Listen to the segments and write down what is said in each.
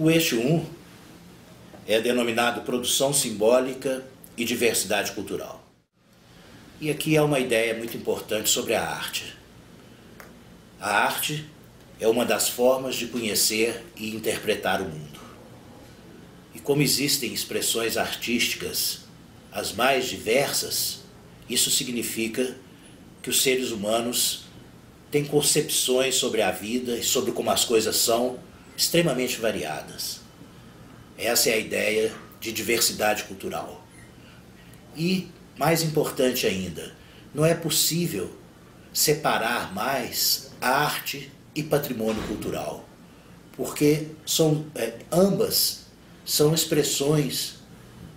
O eixo 1 é denominado produção simbólica e diversidade cultural. E aqui é uma ideia muito importante sobre a arte. A arte é uma das formas de conhecer e interpretar o mundo. E como existem expressões artísticas as mais diversas, isso significa que os seres humanos têm concepções sobre a vida e sobre como as coisas são extremamente variadas. Essa é a ideia de diversidade cultural. E, mais importante ainda, não é possível separar mais arte e patrimônio cultural, porque ambas são expressões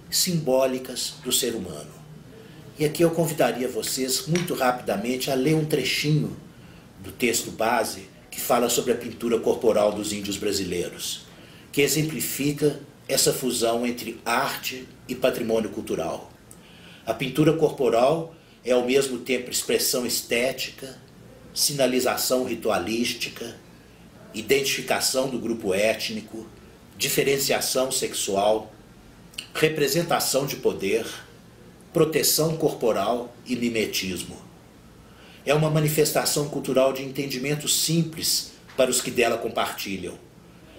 simbólicas do ser humano. E aqui eu convidaria vocês muito rapidamente a ler um trechinho do texto base que fala sobre a pintura corporal dos índios brasileiros, que exemplifica essa fusão entre arte e patrimônio cultural. A pintura corporal é ao mesmo tempo expressão estética, sinalização ritualística, identificação do grupo étnico, diferenciação sexual, representação de poder, proteção corporal e mimetismo. É uma manifestação cultural de entendimento simples para os que dela compartilham,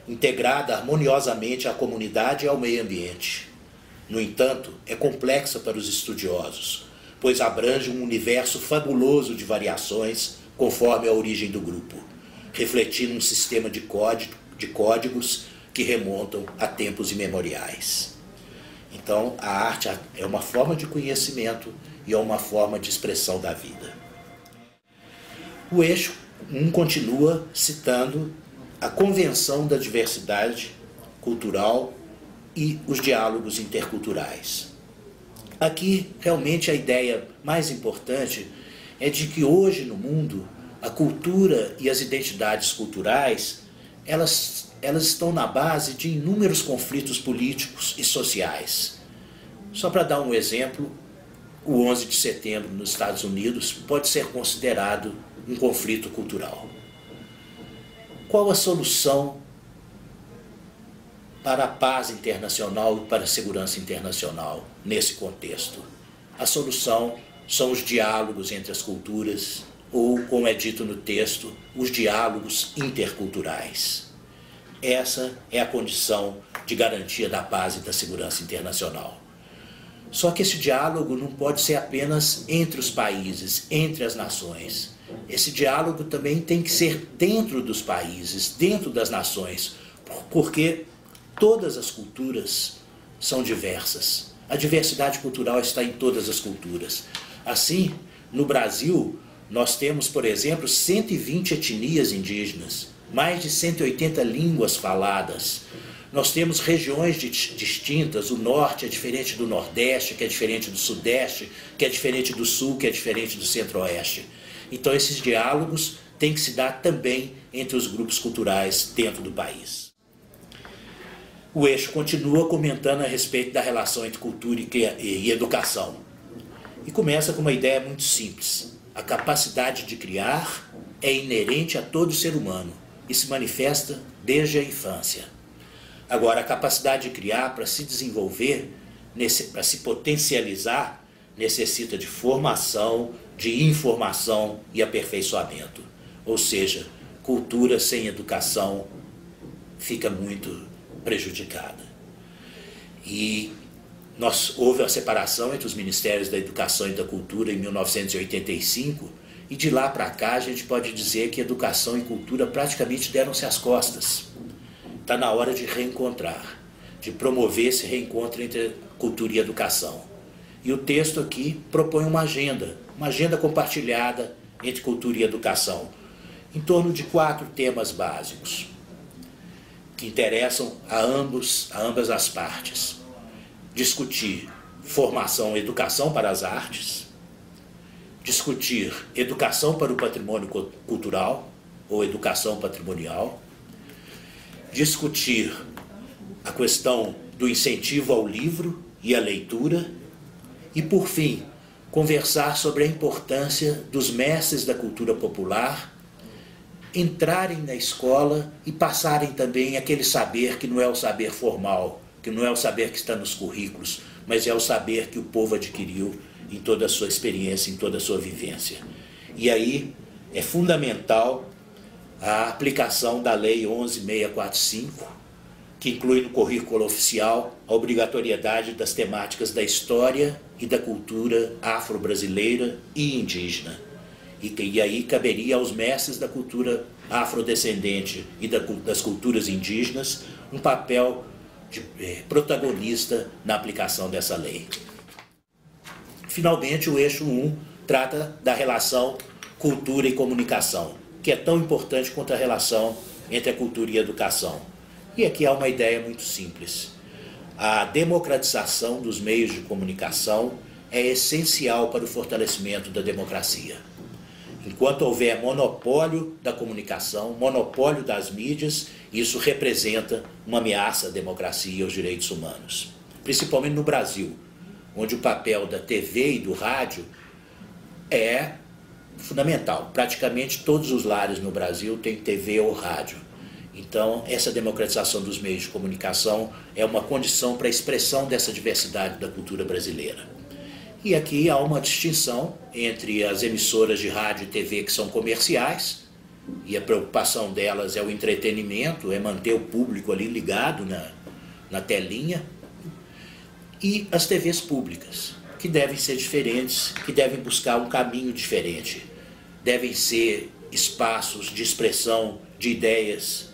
integrada harmoniosamente à comunidade e ao meio ambiente. No entanto, é complexa para os estudiosos, pois abrange um universo fabuloso de variações conforme a origem do grupo, refletindo um sistema de códigos que remontam a tempos imemoriais. Então, a arte é uma forma de conhecimento e é uma forma de expressão da vida. O eixo 1 continua citando a Convenção da Diversidade Cultural e os diálogos interculturais. Aqui, realmente, a ideia mais importante é de que hoje no mundo a cultura e as identidades culturais elas estão na base de inúmeros conflitos políticos e sociais. Só para dar um exemplo, o 11 de setembro nos Estados Unidos pode ser considerado um conflito cultural. Qual a solução para a paz internacional e para a segurança internacional nesse contexto? A solução são os diálogos entre as culturas, ou, como é dito no texto, os diálogos interculturais. Essa é a condição de garantia da paz e da segurança internacional. Só que esse diálogo não pode ser apenas entre os países, entre as nações. Esse diálogo também tem que ser dentro dos países, dentro das nações, porque todas as culturas são diversas. A diversidade cultural está em todas as culturas. Assim, no Brasil, nós temos, por exemplo, 120 etnias indígenas, mais de 180 línguas faladas. Nós temos regiões distintas, o norte é diferente do nordeste, que é diferente do sudeste, que é diferente do sul, que é diferente do centro-oeste. Então esses diálogos têm que se dar também entre os grupos culturais dentro do país. O eixo continua comentando a respeito da relação entre cultura e educação. E começa com uma ideia muito simples. A capacidade de criar é inerente a todo ser humano e se manifesta desde a infância. Agora, a capacidade de criar, para se desenvolver, para se potencializar, necessita de formação, de informação e aperfeiçoamento. Ou seja, cultura sem educação fica muito prejudicada. E houve a separação entre os Ministérios da Educação e da Cultura em 1985, e de lá para cá a gente pode dizer que educação e cultura praticamente deram-se as costas. Está na hora de reencontrar, de promover esse reencontro entre cultura e educação. E o texto aqui propõe uma agenda compartilhada entre cultura e educação, em torno de 4 temas básicos, que interessam a ambas as partes. Discutir formação e educação para as artes, discutir educação para o patrimônio cultural, ou educação patrimonial, discutir a questão do incentivo ao livro e à leitura e, por fim, conversar sobre a importância dos mestres da cultura popular entrarem na escola e passarem também aquele saber que não é o saber formal, que não é o saber que está nos currículos, mas é o saber que o povo adquiriu em toda a sua experiência, em toda a sua vivência. E aí é fundamental a aplicação da Lei 11.645, que inclui no currículo oficial a obrigatoriedade das temáticas da história e da cultura afro-brasileira e indígena. E aí caberia aos mestres da cultura afrodescendente e das culturas indígenas um papel de protagonista na aplicação dessa lei. Finalmente, o eixo 1 trata da relação cultura e comunicação, que é tão importante quanto a relação entre a cultura e a educação. E aqui há uma ideia muito simples. A democratização dos meios de comunicação é essencial para o fortalecimento da democracia. Enquanto houver monopólio da comunicação, monopólio das mídias, isso representa uma ameaça à democracia e aos direitos humanos. Principalmente no Brasil, onde o papel da TV e do rádio é fundamental. Praticamente todos os lares no Brasil têm TV ou rádio. Então, essa democratização dos meios de comunicação é uma condição para a expressão dessa diversidade da cultura brasileira. E aqui há uma distinção entre as emissoras de rádio e TV que são comerciais, e a preocupação delas é o entretenimento, é manter o público ali ligado na telinha, e as TVs públicas, que devem ser diferentes, que devem buscar um caminho diferente, devem ser espaços de expressão de ideias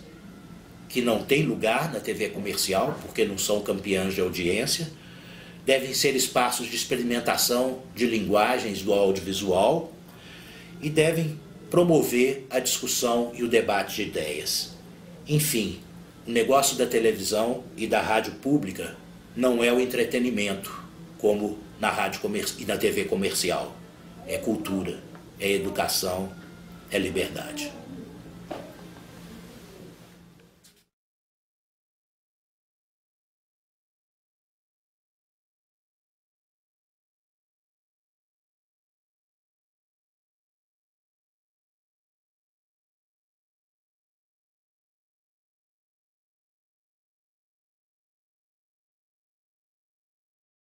que não têm lugar na TV comercial, porque não são campeãs de audiência, devem ser espaços de experimentação de linguagens do audiovisual e devem promover a discussão e o debate de ideias. Enfim, o negócio da televisão e da rádio pública não é o entretenimento, como na rádio e na TV comercial. É cultura, é educação, é liberdade.